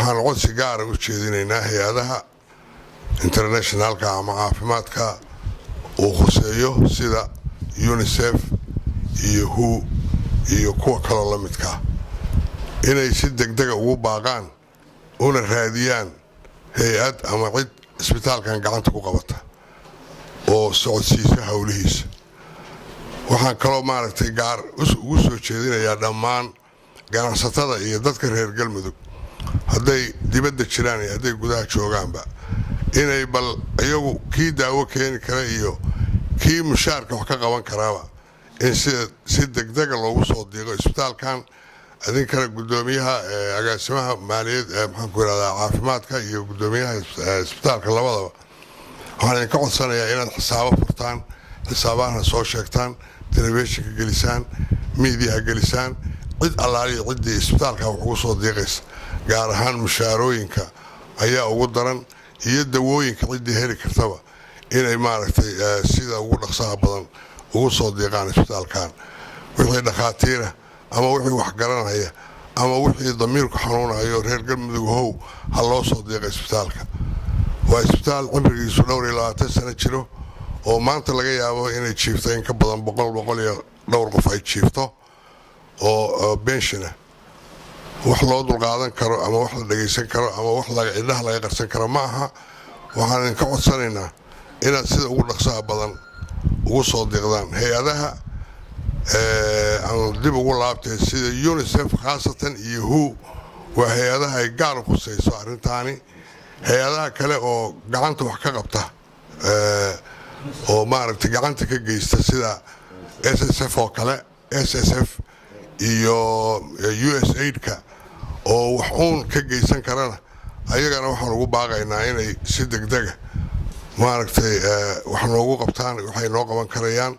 waxaan codsi gaar ah u jeedinaynaa hay-adaha internationalka ama caafimaadka uu khuseeyo sida UNICEF iyo WHO iyo kuwa kaloo la midka inay si degdeg ugu baaqaan una raadiyaan hay-ad ama cid isbitaalkan gacanta ku qabata oo socodsiisa hawlihiisa. waxaan kaloo maaragtay gaar ugu soo jeedinayaa dhammaan ganacsatada iyo dadka reer Galmudug hadday dibadda jiraan iyo hadday gudaha joogaanba inay bal iyagu kii daawo keeni kara iyo kii mushaarka wax ka qaban karaaba in si degdeg loogu soo diiqo isbitaalkan adin kale gudoomiyaha agaasimaha maaliyad maxaan ku yiraahdaa caafimaadka iyo gudoomiyaha isbitaalka labadaba waxaan ka codsanayaa inaad xisaabo furtaan xisaabaha soo sheegtaan telefishinka gelisaan media gelisaan cid allaaliyo ciddii isbitaalka wax ugu soo diiqaysa gaar ahaan mushaarooyinka ayaa ugu daran iyo dawooyinka ciddii heli kartaba inay maaragtay sida ugu dhaqsaha badan ugu soo diiqaan isbitaalkan wixii dhakhaatiira ama wixii wax garanaya ama wixii damiirku xanuunayo reer Galmudug how ha loo soo diiqay isbitaalka waa isbitaal cimrigiisu dhowr iyo 20 sano jiro oo maanta laga yaabo inay jiifto in ka badan 100 iyo dhowr qof ay jiifto oo pension wax loo dulqaadan karo ama wax la dhageysan karo ama wax indhaha laga qarsan karo ma aha. waxaan ka codsanaynaa inaad sida ugu dhaqsaha badan ugu soo diiqdaan hay-adaha aan dib ugu laabtay sida UNICEF khaasatan iyo WHO waa hay-adaha ay gaar u khusayso arrintaani. hay-adaha kale oo gacanta wax ka qabta oo maaragtay gacanta ka geysta sida SSF oo kale SSF iyo USAID-ka oo wax uun ka geysan karana ayagana waxaan ugu baaqaynaa inay si degdeg maaragtay wax noogu qabtaan waxay noo qaban karayaan.